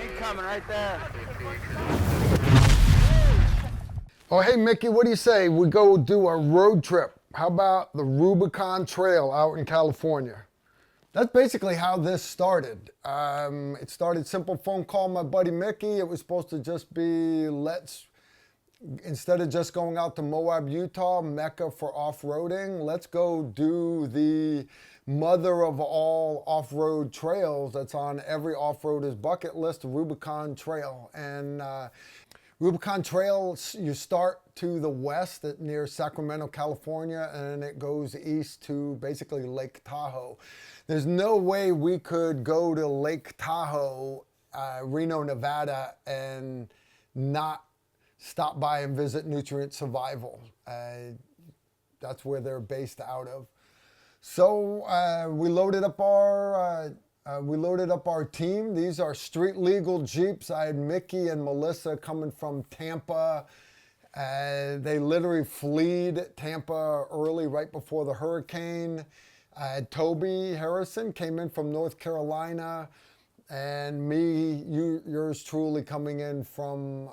Incoming right there. Oh, hey, Mickey, what do you say? We go do a road trip. How about the Rubicon Trail out in California? That's basically how this started. It started simple phone call, my buddy Mickey. It was supposed to just be instead of just going out to Moab, Utah, Mecca for off-roading, let's go do the mother of all off-road trails that's on every off-roader's bucket list, the Rubicon Trail. And Rubicon Trail, you start to the west near Sacramento, California, and it goes east to basically Lake Tahoe. There's no way we could go to Lake Tahoe, Reno, Nevada, and not stop by and visit Nutrient Survival. That's where they're based out of. So we loaded up our team. These are street legal Jeeps. I had Mickey and Melissa coming from Tampa. They literally fled Tampa early, right before the hurricane. Toby Harrison came in from North Carolina, and me, yours truly, coming in from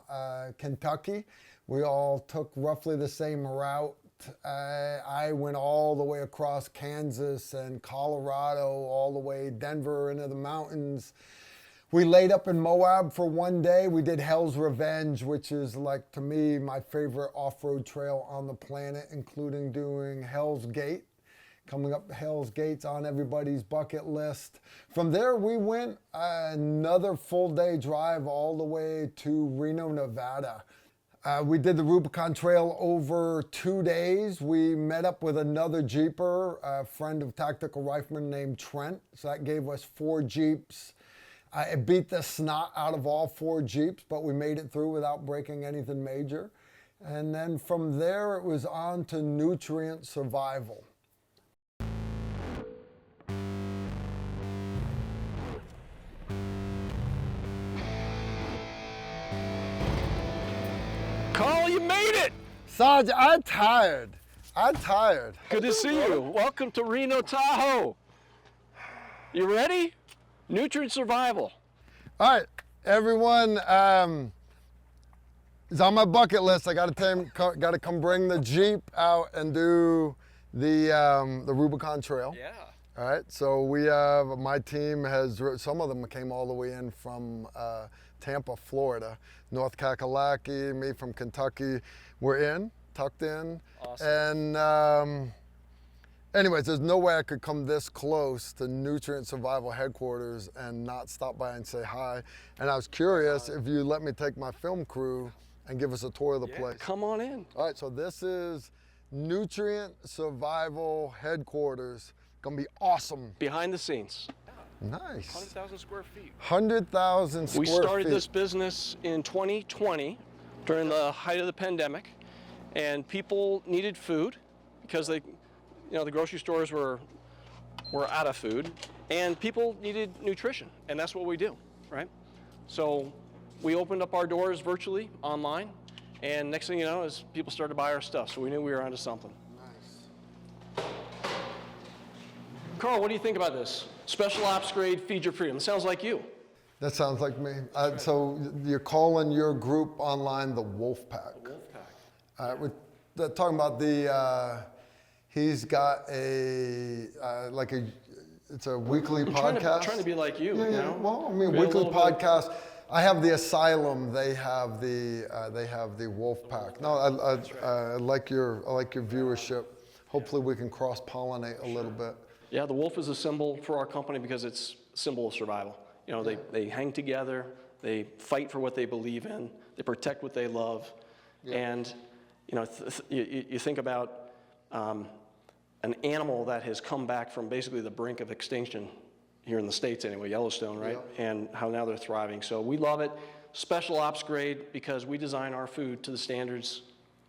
Kentucky. We all took roughly the same route. I went all the way across Kansas and Colorado, all the way Denver into the mountains. We laid up in Moab for one day. We did Hell's Revenge, which is, like, to me, my favorite off-road trail on the planet, including doing Hell's Gate. Coming up Hell's Gate's on everybody's bucket list. From there, we went another full day drive all the way to Reno, Nevada. We did the Rubicon Trail over 2 days. We met up with another Jeeper, a friend of Tactical Rifleman named Trent. So that gave us 4 Jeeps. It beat the snot out of all 4 Jeeps, but we made it through without breaking anything major. And then from there, it was on to Nutrient Survival. Carl, you made it! Sarge, I'm tired. Good to see you. Welcome to Reno Tahoe. You ready? Nutrient Survival. All right, everyone, it's on my bucket list. I got to come bring the Jeep out and do the Rubicon Trail. Yeah. All right, so we have, my team has, some of them came all the way in from Tampa, Florida. North Kakalaki, me from Kentucky. We're tucked in. Awesome. And anyways, there's no way I could come this close to Nutrient Survival headquarters and not stop by and say hi. And I was curious if you let me take my film crew and give us a tour of the place. Come on in. All right, so this is Nutrient Survival headquarters. Gonna be awesome. Behind the scenes. Nice. 100,000 square feet. 100,000 square feet. We started this business in 2020 during the height of the pandemic, and people needed food because the grocery stores were out of food, and people needed nutrition, and that's what we do, right? So we opened up our doors virtually online, and next thing you know is people started to buy our stuff, so we knew we were onto something. Nice. Carl, what do you think about this? Special Ops Grade Feed Your Freedom. It sounds like you. That sounds like me. So you're calling your group online the Wolf Pack. The Wolf Pack. We're talking about he's got it's a weekly podcast. Trying to be like you, Yeah, you know? Well, I mean, Be a weekly little bit- podcast. I have the Asylum. They have the Wolf Pack. No, I like your viewership. Hopefully, we can cross-pollinate a little bit. Yeah, the wolf is a symbol for our company because it's a symbol of survival. You know, they hang together, they fight for what they believe in, they protect what they love, and you know, you think about an animal that has come back from basically the brink of extinction here in the States anyway, Yellowstone, right? Yeah. And how now they're thriving. So we love it. Special Ops Grade because we design our food to the standards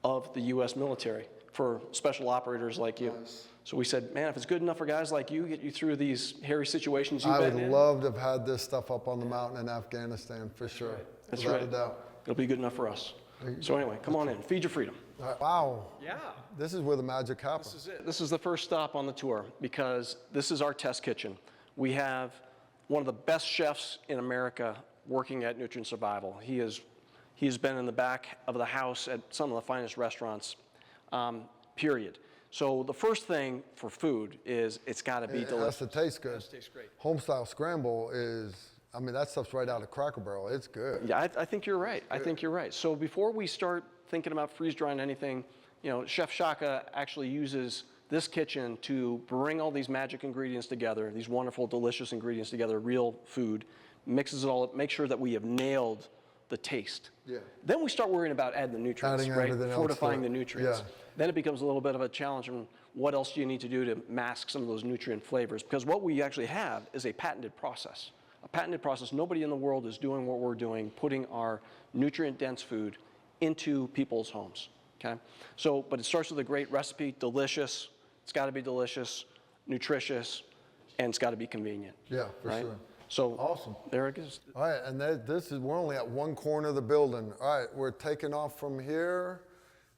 of the U.S. military for special operators like you. Nice. So we said, man, if it's good enough for guys like you, get you through these hairy situations I you've would been in. love to have had this stuff up on the mountain in Afghanistan for sure. That's without right. a doubt. It'll be good enough for us. So anyway, come on in. Feed your freedom. Wow. Yeah. This is where the magic happens. This is it. This is the first stop on the tour because this is our test kitchen. We have one of the best chefs in America working at Nutrient Survival. He's been in the back of the house at some of the finest restaurants, period. So the first thing for food is it's got to be delicious. It has to taste good. It has to taste great. Homestyle scramble is, I mean, that stuff's right out of Cracker Barrel. It's good. Yeah, I think you're right. I think you're right. So before we start thinking about freeze drying anything, you know, Chef Shaka actually uses this kitchen to bring all these magic ingredients together, these wonderful, delicious ingredients together, real food, mixes it all up, make sure that we have nailed the taste. Yeah. Then we start worrying about adding the nutrients, Adding right? everything else Fortifying to the it. nutrients. Yeah. Then it becomes a little bit of a challenge on what else do you need to do to mask some of those nutrient flavors. Because what we actually have is a patented process. A patented process. Nobody in the world is doing what we're doing, putting our nutrient-dense food into people's homes, okay? So, but it starts with a great recipe, delicious. It's got to be delicious, nutritious, and it's got to be convenient. Yeah, for right? sure. So awesome. There it is. All right, and we're only at one corner of the building. All right, we're taking off from here.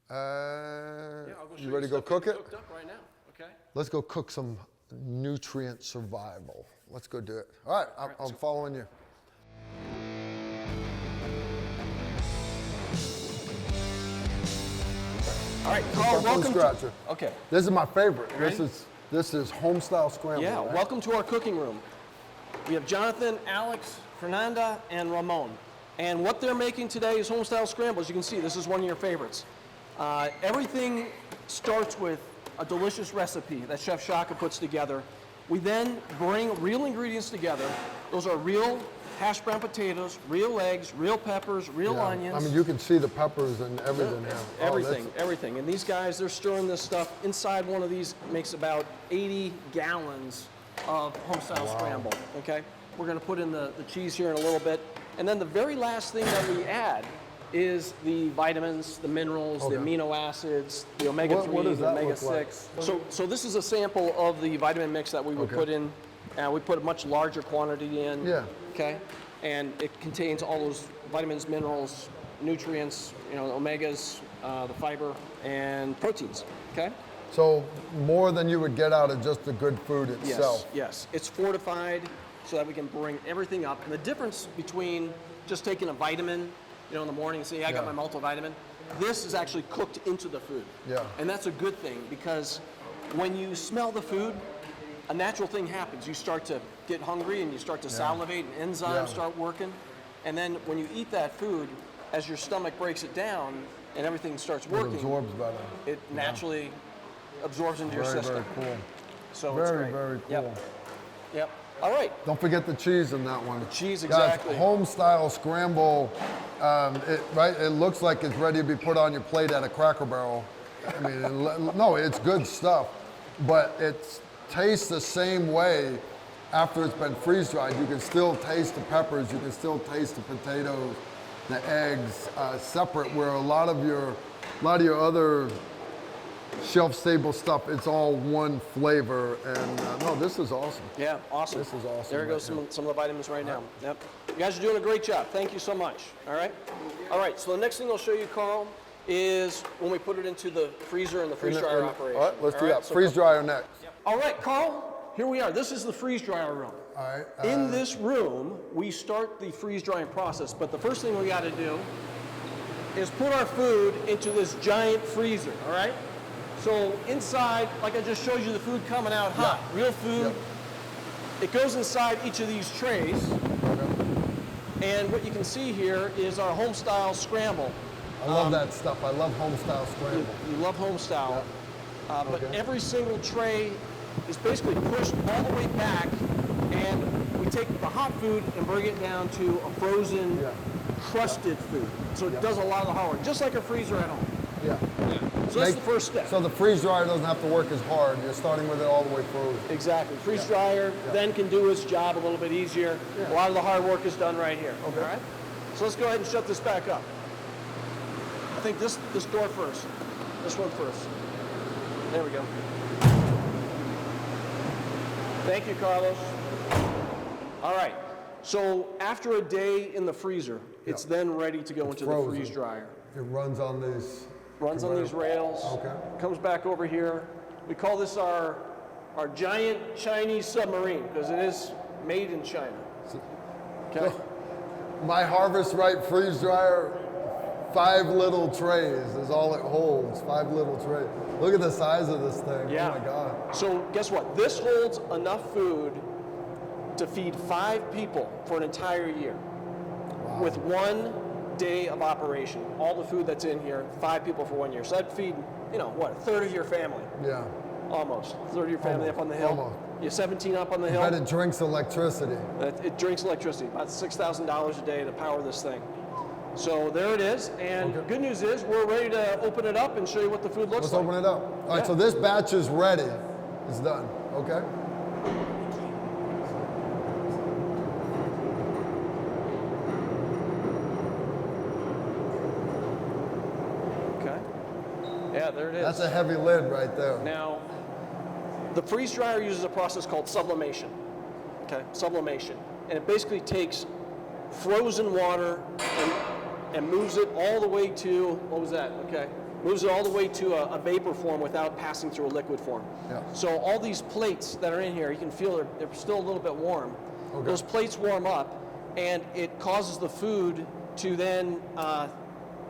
You ready to go cook it? Cooked up right now, okay? Let's go cook some nutrient survival. Let's go do it. All right, I'm following you. All right, Carl, welcome to, okay. This is my favorite. Ready? This is homestyle scramble. Yeah, right? welcome to our cooking room. We have Jonathan, Alex, Fernanda, and Ramon. And what they're making today is homestyle scramble. As you can see, this is one of your favorites. Everything starts with a delicious recipe that Chef Shaka puts together. We then bring real ingredients together. Those are real hash brown potatoes, real eggs, real peppers, real onions. I mean, you can see the peppers and everything now. Everything. And these guys, they're stirring this stuff. Inside one of these makes about 80 gallons of homestyle scramble, okay? We're gonna put in the cheese here in a little bit. And then the very last thing that we add is the vitamins, the minerals, the amino acids, the omega-3, the omega-6. So this is a sample of the vitamin mix that we would put in. We put a much larger quantity in. Yeah. Okay. And it contains all those vitamins, minerals, nutrients, you know, omegas, the fiber, and proteins. Okay. So more than you would get out of just the good food itself. Yes. It's fortified so that we can bring everything up. And the difference between just taking a vitamin, you know, in the morning and saying, I got my multivitamin, this is actually cooked into the food. Yeah. And that's a good thing because when you smell the food, a natural thing happens. You start to get hungry and you start to salivate and enzymes start working. And then when you eat that food, as your stomach breaks it down and everything starts working, it absorbs better. It naturally absorbs into your system. Very cool. So it's great. Very cool. Yep. All right. Don't forget the cheese in that one. Cheese, exactly. Guys, home-style scramble, it looks like it's ready to be put on your plate at a Cracker Barrel. I mean, no, it's good stuff, but it tastes the same way after it's been freeze-dried. You can still taste the peppers, you can still taste the potatoes, the eggs separate, where a lot of your other shelf-stable stuff, it's all one flavor, and no, this is awesome. Yeah, awesome. This is awesome. There goes some of the vitamins right now. Yep. You guys are doing a great job. Thank you so much. All right. All right. So the next thing I'll show you, Carl, is when we put it into the freezer and the freeze dryer operation. All right, let's do that. So freeze dryer next. Yep. All right, Carl. Here we are. This is the freeze dryer room. All right. In this room, we start the freeze drying process. But the first thing we got to do is put our food into this giant freezer. All right. So inside, like I just showed you, the food coming out hot, real food. Yep. It goes inside each of these trays. And what you can see here is our home-style scramble. I love that stuff. I love home-style scramble. You love home-style. But every single tray is basically pushed all the way back, and we take the hot food and bring it down to a frozen, crusted food. So it does a lot of the hard work, just like a freezer at home. Yeah. So that's the first step. So the freeze dryer doesn't have to work as hard. You're starting with it all the way frozen. Exactly. Freeze dryer then can do its job a little bit easier. A lot of the hard work is done right here. Okay. All right. So let's go ahead and shut this back up. I think this door first. This one first. There we go. Thank you, Carlos. All right. So after a day in the freezer, it's then ready to go into the freeze dryer. It runs on these. Runs on these rails. Okay. Comes back over here. We call this our giant Chinese submarine because it is made in China. Okay. My Harvest Right freeze dryer, 5 little trays is all it holds. 5 little trays. Look at the size of this thing. Yeah. Oh my God. So guess what? This holds enough food to feed 5 people for an entire year. Wow. With 1 day of operation. All the food that's in here, 5 people for 1 year. So that'd feed, you know, what, a third of your family. Yeah. Almost. A third of your family up on the hill. Almost. You're 17 up on the hill. But it drinks electricity. It drinks electricity, about $6,000 a day to power this thing. So there it is, and good news is we're ready to open it up and show you what the food looks Let's like. open it up. All right, Yeah. so this batch is ready. It's done, okay? Okay. Yeah, there it is. That's a heavy lid right there. Now, the freeze dryer uses a process called sublimation. Okay, sublimation. And it basically takes frozen water and moves it all the way to, what was that? Okay. Moves it all the way to a vapor form without passing through a liquid form. Yeah. So all these plates that are in here, you can feel they're still a little bit warm. Okay. Those plates warm up, and it causes the food to then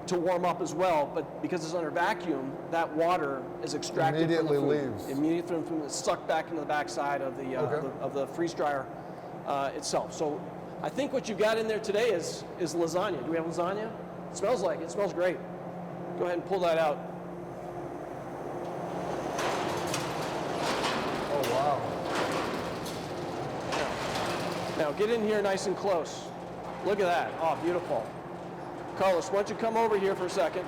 to warm up as well. But because it's under vacuum, that water is extracted Immediately from the food. leaves. Immediately from it's sucked back into the backside of the of the freeze dryer itself. So I think what you got in there today is lasagna. Do we have lasagna? It smells like it. It smells great. Go ahead and pull that out. Oh, wow. Now get in here nice and close. Look at that. Oh, beautiful. Carlos, why don't you come over here for a second?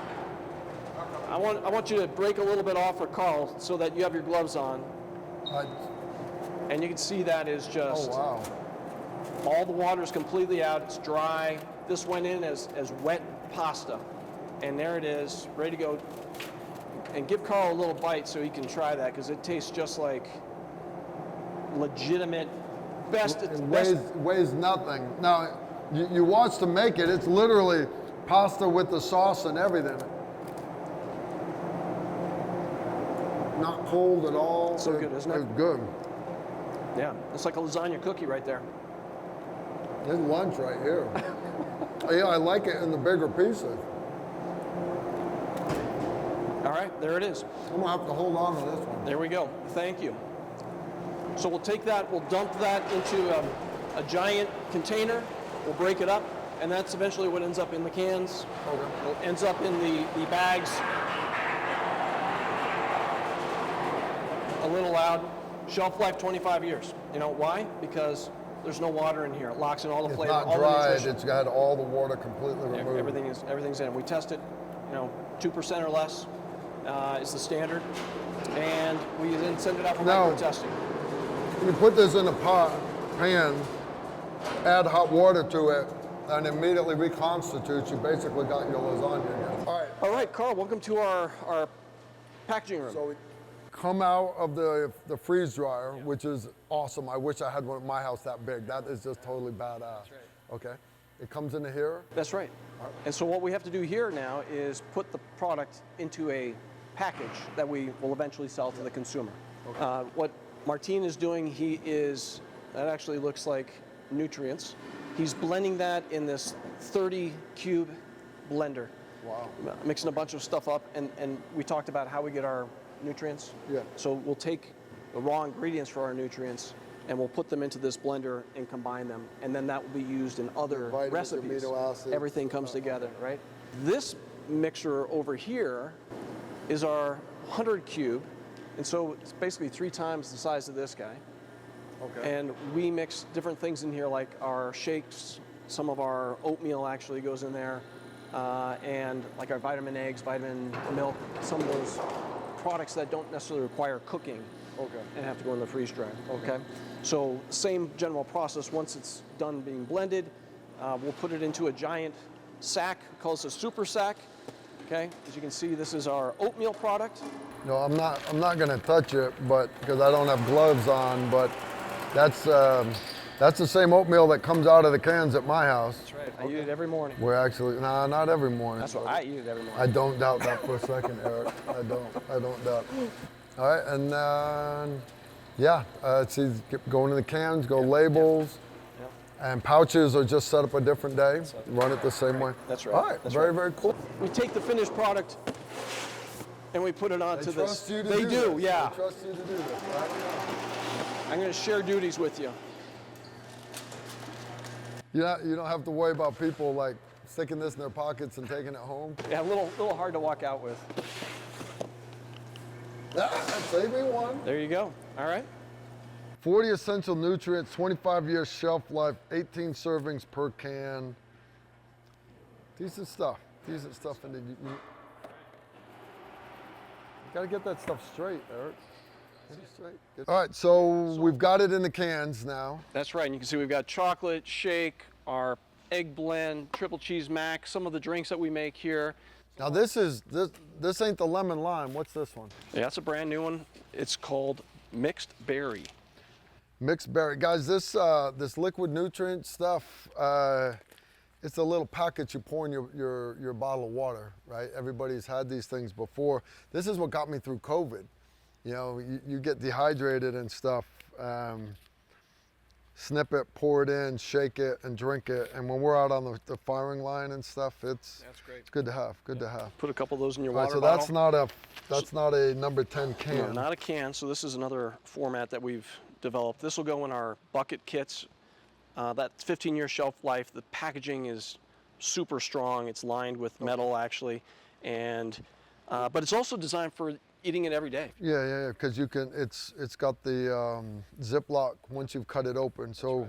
I want you to break a little bit off for Carl so that you have your gloves on. And you can see that is just, Oh, wow. all the water is completely out. It's dry. This went in as wet pasta. And there it is, ready to go. And give Carl a little bite so he can try that, because it tastes just like legitimate, best. It best. weighs nothing. Now, you watch to make it, it's literally pasta with the sauce and everything. Not cold at all. So good, isn't it? It's good. Yeah, it's like a lasagna cookie right there. There's lunch right here. Yeah, I like it in the bigger pieces. All right, there it is. I'm gonna have to hold on to this one. There we go. Thank you. So we'll take that, we'll dump that into a giant container, we'll break it up, and that's eventually what ends up in the cans. Okay. It ends up in the bags. A little loud. Shelf life 25 years. You know why? Because there's no water in here. It locks in all the It's flavor, not all the dried, nutrition. it's got all the water completely removed. Everything's in. We test it, 2% or less is the standard, and we then send it out for micro testing. You put this in a pan, add hot water to it, and immediately reconstitutes. You basically got your lasagna again. All right, Carl, welcome to our packaging room. So we come out of the freeze dryer, which is awesome. I wish I had one at my house that big. That is just totally badass. That's right. Okay. It comes into here. That's right. And so what we have to do here now is put the product into a package that we will eventually sell to the consumer. Okay. What Martin is doing, that actually looks like nutrients. He's blending that in this 30 cube blender. Wow. Mixing a bunch of stuff up, and we talked about how we get our nutrients. Yeah. So we'll take the raw ingredients for our nutrients and we'll put them into this blender and combine them, and then that will be used in other Vitamins, recipes. amino acids. Everything comes together, right? This mixer over here is our 100 cube, and so it's basically 3 times the size of this guy. Okay. And we mix different things in here, like our shakes, some of our oatmeal actually goes in there, and like our vitamin eggs, vitamin milk, some of those products that don't necessarily require cooking. Okay. And have to go in the freeze dryer. Okay. So same general process. Once it's done being blended, we'll put it into a giant sack. We call this a super sack. Okay. As you can see, this is our oatmeal product. No, I'm not going to touch it, but because I don't have gloves on. But that's the same oatmeal that comes out of the cans at my house. That's right. I eat it every morning. We're actually not every morning. That's what I eat it every morning. I don't doubt that for a second, Eric. I don't doubt. All right, and yeah, see, going to the cans, go labels. And pouches are just set up a different day, run it the same way? That's right. All right, That's very, right. very cool. We take the finished product and we put it onto They this. trust you to They do do, this. yeah. They trust you to do this, right? I'm going to share duties with you. You don't have to worry about people like sticking this in their pockets and taking it home. Yeah, a little hard to walk out with. Save me one. There you go. All right. 40 essential nutrients, 25-year shelf life, 18 servings per can. Decent stuff. Decent stuff. And you got to get that stuff straight, Eric. Get it straight. All right, so we've got it in the cans now. That's right. And you can see we've got chocolate shake, our egg blend, triple cheese mac, some of the drinks that we make here. Now this ain't the lemon lime. What's this one? Yeah, that's a brand new one. It's called mixed berry. Mixed berry. Guys, this liquid nutrient stuff, it's a little packet you pour in your bottle of water, right? Everybody's had these things before. This is what got me through COVID. You know, you get dehydrated and stuff. Snip it, pour it in, shake it, and drink it. And when we're out on the firing line and stuff, it's good to have. Good to have. Put a couple of those in your All right, water so bottle. that's not a number 10 can. No, not a can. So this is another format that we've developed. This will go in our bucket kits. That's 15-year shelf life. The packaging is super strong. It's lined with metal actually, and but it's also designed for eating it every day. Yeah, because you can. It's got the Ziploc once you've cut it open. So,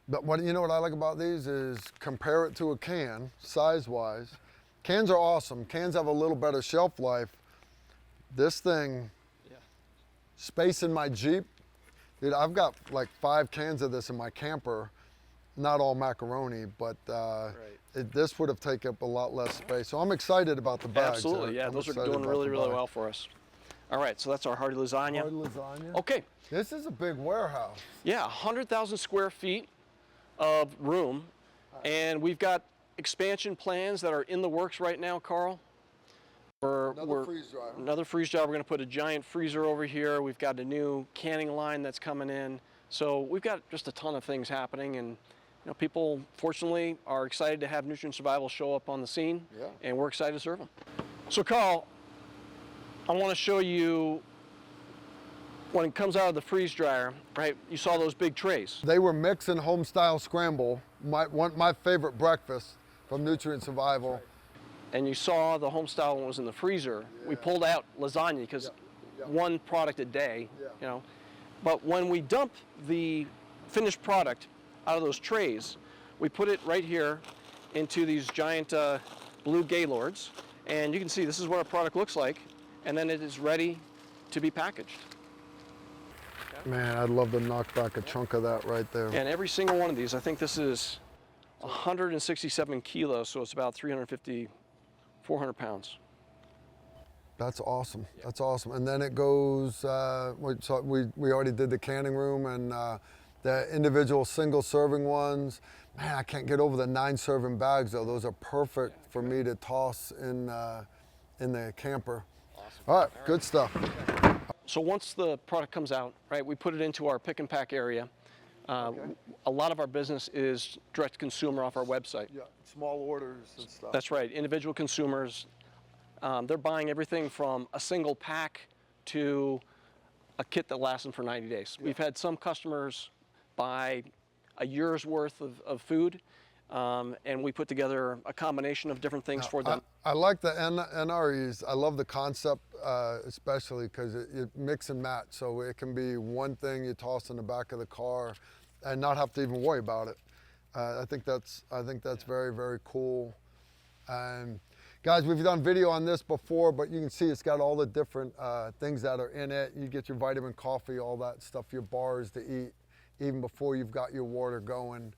but what I like about these is compare it to a can size-wise. Cans are awesome. Cans have a little better shelf life. This thing, space in my Jeep. Dude, I've got like 5 cans of this in my camper, not all macaroni, but this would have taken up a lot less space. So I'm excited about the bags. Absolutely, yeah, those are doing really, really well for us. All right, so that's our hearty lasagna. Hearty lasagna. Okay. This is a big warehouse. Yeah, 100,000 square feet of room, and we've got expansion plans that are in the works right now, Carl. Another freeze dryer. Another freeze dryer. We're going to put a giant freezer over here. We've got a new canning line that's coming in. So we've got just a ton of things happening, and people fortunately are excited to have Nutrient Survival show up on the scene, and we're excited to serve them. So Carl, I want to show you when it comes out of the freeze dryer, right? You saw those big trays. They were mix and home style scramble, my favorite breakfast from Nutrient Survival. And you saw the home style one was in the freezer. We pulled out lasagna because one product a day, But when we dump the finished product out of those trays, we put it right here into these giant blue Gaylords. And you can see this is what our product looks like. And then it is ready to be packaged. Man, I'd love to knock back a chunk of that right there. And every single one of these, I think this is 167 kilos, so it's about 350, 400 pounds. That's awesome. That's awesome. And then it goes, so we already did the canning room and the individual single serving ones. Man, I can't get over the 9 serving bags though. Those are perfect for me to toss in the camper. Awesome. All right, good stuff. So once the product comes out, right, we put it into our pick and pack area. A lot of our business is direct to consumer off our website. Yeah, small orders and stuff. That's right, individual consumers. They're buying everything from a single pack to a kit that lasts them for 90 days. We've had some customers buy a year's worth of food, and we put together a combination of different things for them. I like the NREs. I love the concept, especially because it mix and match. So it can be one thing you toss in the back of the car and not have to even worry about it. I think that's very, very cool. Guys, we've done video on this before, but you can see it's got all the different things that are in it. You get your vitamin coffee, all that stuff, your bars to eat, even before you've got your water going.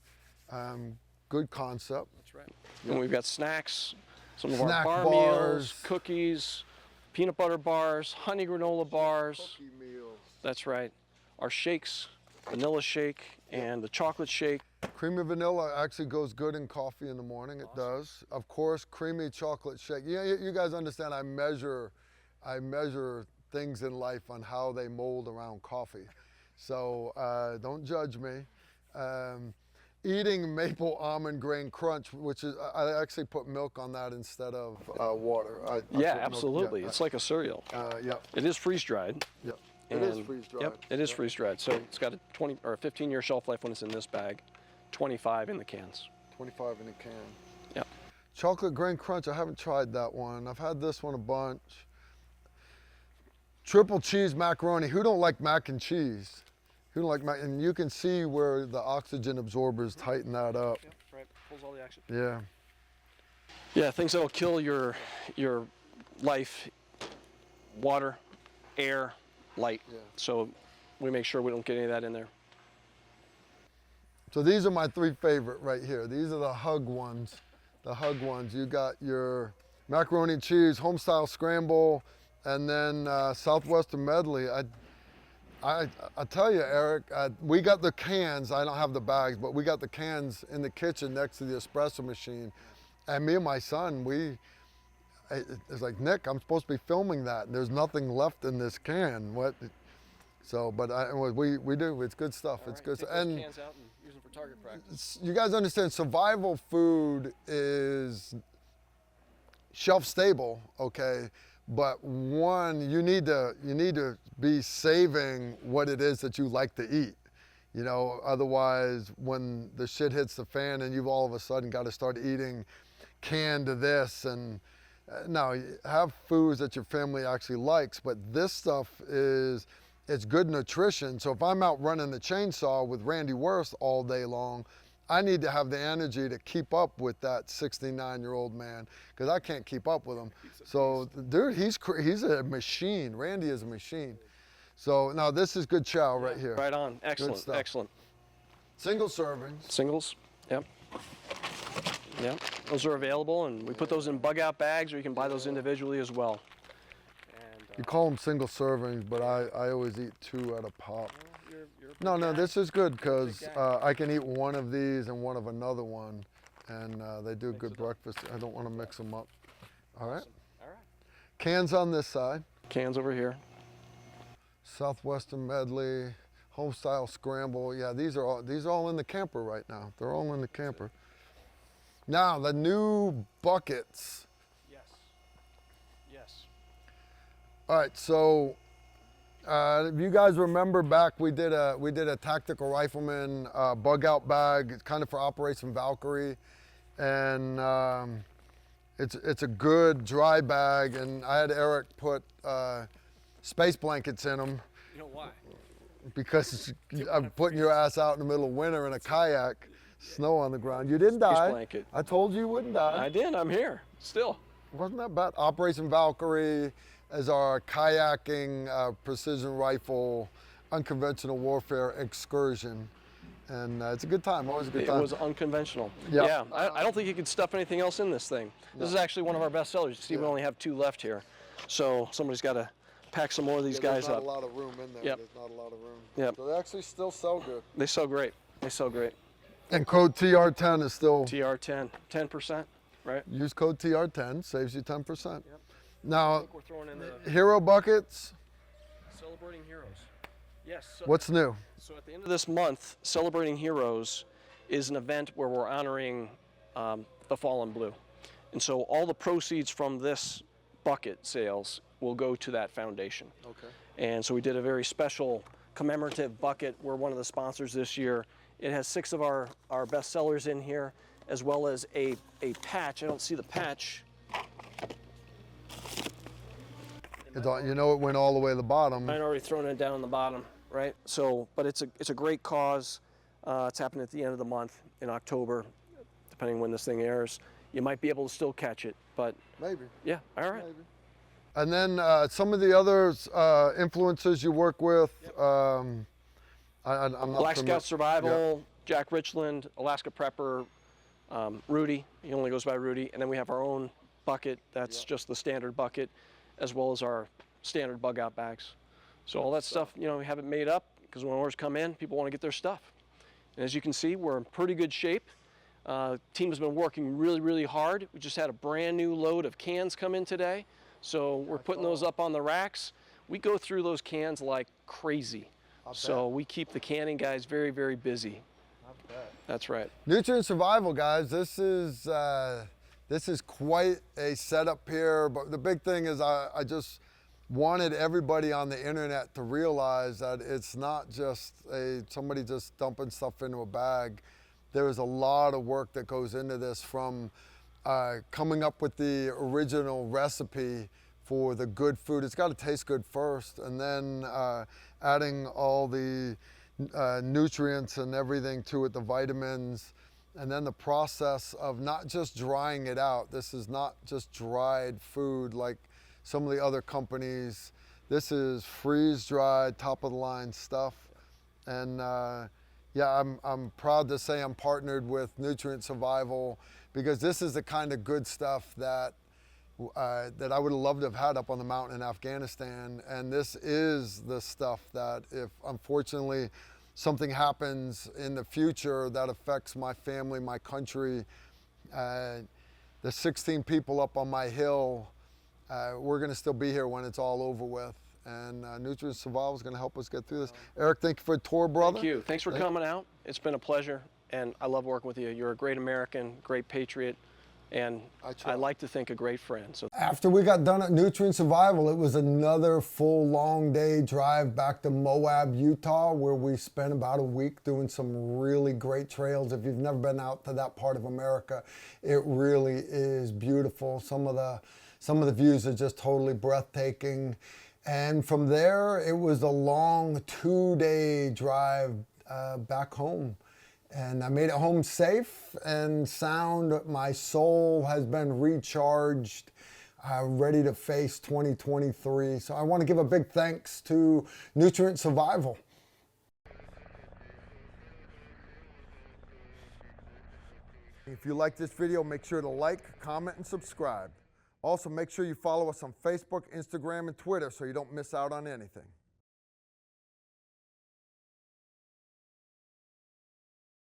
Good concept. That's right. And we've got snacks, some of Snack our bar bars. meals, cookies, peanut butter bars, honey granola bars. Cookie meals. That's right. Our shakes, vanilla shake and the chocolate shake. Creamy vanilla actually goes good in coffee in the morning. It does. Of course, creamy chocolate shake. You guys understand I measure things in life on how they mold around coffee. So don't judge me. eating maple almond grain crunch, which is, I actually put milk on that instead of water. I Yeah, put milk- absolutely. yeah, It's like a cereal. yep, It is freeze dried. yep. It is freeze dried. Yep, it is freeze dried. So it's got a 20 or a 15-year shelf life when it's in this bag, 25 in the cans. 25 in a can. Yep. Chocolate grain crunch, I haven't tried that one. I've had this one a bunch. Triple cheese macaroni. Who don't like mac and cheese? Who don't like mac? And you can see where the oxygen absorbers tighten that up. Yep, right. Pulls all the action. Yeah. Yeah, things that'll kill your life: water, air, light. Yeah. So we make sure we don't get any of that in there. So these are my three favorite right here. These are the hug ones. The hug ones. You got your macaroni and cheese, home-style scramble, and then Southwestern medley. I tell you, Eric, we got the cans. I don't have the bags, but we got the cans in the kitchen next to the espresso machine. And me and my son, it's like, Nick, I'm supposed to be filming that. And there's nothing left in this can. What? So, but we do. It's good stuff. It's good. Take And those cans out and use them for target practice. you guys understand, survival food is shelf stable, okay? But one, you need to be saving what it is that you like to eat. You know, otherwise when the shit hits the fan and you've all of a sudden got to start eating canned this and no, have foods that your family actually likes, but this stuff it's good nutrition. So if I'm out running the chainsaw with Randy Worth all day long, I need to have the energy to keep up with that 69-year-old man because I can't keep up with him. So, dude, he's a machine. Randy is a machine. So now this is good chow right here. Right on. Excellent. Excellent. Single servings. Singles. Yep. Yep. Those are available, and we put those in bug-out bags, or you can buy those individually as well. You call them single servings, but I always eat 2 at a pop. You're No, this is good because I can eat one of these and one of another one, and they do good breakfast. I don't want to mix them up. All right. All right. Cans on this side. Cans over here. Southwestern medley, home-style scramble. Yeah, these are all in the camper right now. They're all in the camper. Now the new buckets. Yes. Yes. All right, so if you guys remember back, we did a tactical rifleman bug out bag. It's kind of for Operation Valkyrie, and it's a good dry bag. And I had Eric put space blankets in them. You know why? Because I'm putting your ass out in the middle of winter in a kayak, snow on the ground. You didn't die. Blanket. I told you you wouldn't die. I did. I'm here still. Wasn't that bad? Operation Valkyrie is our kayaking, precision rifle, unconventional warfare excursion. And it's a good time, always a good time. It was unconventional. Yep. Yeah, I don't think you could stuff anything else in this thing. This is actually one of our best sellers. You see, we only have 2 left here. So somebody's got to pack some more of these guys up. There's not a lot of room in there. Yep. There's not a lot of room. Yep. So they actually still sell good. They sell great. They sell great. And code TR10 is still... TR10, 10%, right? Use code TR10, saves you 10%. Yep. Now, I think we're throwing in the hero buckets, Celebrating Heroes. Yes. So, what's new? so at the end of this month, Celebrating Heroes is an event where we're honoring the fallen blue. And so all the proceeds from this bucket sales will go to that foundation. Okay. And so we did a very special commemorative bucket. We're one of the sponsors this year. It has 6 of our best sellers in here, as well as a patch. I don't see the patch. You know it went all the way to the bottom. I'd already thrown it down on the bottom, right? So, but it's a great cause. It's happening at the end of the month in October, depending when this thing airs. You might be able to still catch it, but Maybe. yeah, all right. Maybe. And then some of the other influences you work with. I'm not Black familiar- Scout Survival, Jack Richland, Alaska Prepper, Rudy. He only goes by Rudy. And then we have our own bucket. That's just the standard bucket, as well as our standard bug out bags. So all that stuff, you know, we have it made up because when orders come in, people want to get their stuff. And as you can see, we're in pretty good shape. Team has been working really, really hard. We just had a brand new load of cans come in today. So we're putting those up on the racks. We go through those cans like crazy. So we keep the canning guys very, very busy. I bet. That's right. Nutrient survival, guys. This is quite a setup here. But the big thing is, I just wanted everybody on the internet to realize that it's not just somebody just dumping stuff into a bag. There is a lot of work that goes into this, from coming up with the original recipe for the good food. It's got to taste good first, and then adding all the nutrients and everything to it, the vitamins, and then the process of not just drying it out. This is not just dried food like some of the other companies. This is freeze-dried, top-of-the-line stuff. And yeah, I'm proud to say I'm partnered with Nutrient Survival, because this is the kind of good stuff that that I would have loved to have had up on the mountain in Afghanistan. And this is the stuff that, if unfortunately something happens in the future that affects my family, my country, the 16 people up on my hill, we're going to still be here when it's all over with. And Nutrient Survival is going to help us get through this. Eric, thank you for the tour, brother. Thank you. Thanks for coming out. It's been a pleasure, and I love working with you. You're a great American, great patriot, and I like to think a great friend. So after we got done at Nutrient Survival, it was another full long day drive back to Moab, Utah, where we spent about a week doing some really great trails. If you've never been out to that part of America, it really is beautiful. Some of the views are just totally breathtaking. And from there, it was a long 2-day drive back home. And I made it home safe and sound. My soul has been recharged, ready to face 2023. So I want to give a big thanks to Nutrient Survival. If you like this video, make sure to like, comment, and subscribe. Also, make sure you follow us on Facebook, Instagram, and Twitter so you don't miss out on anything.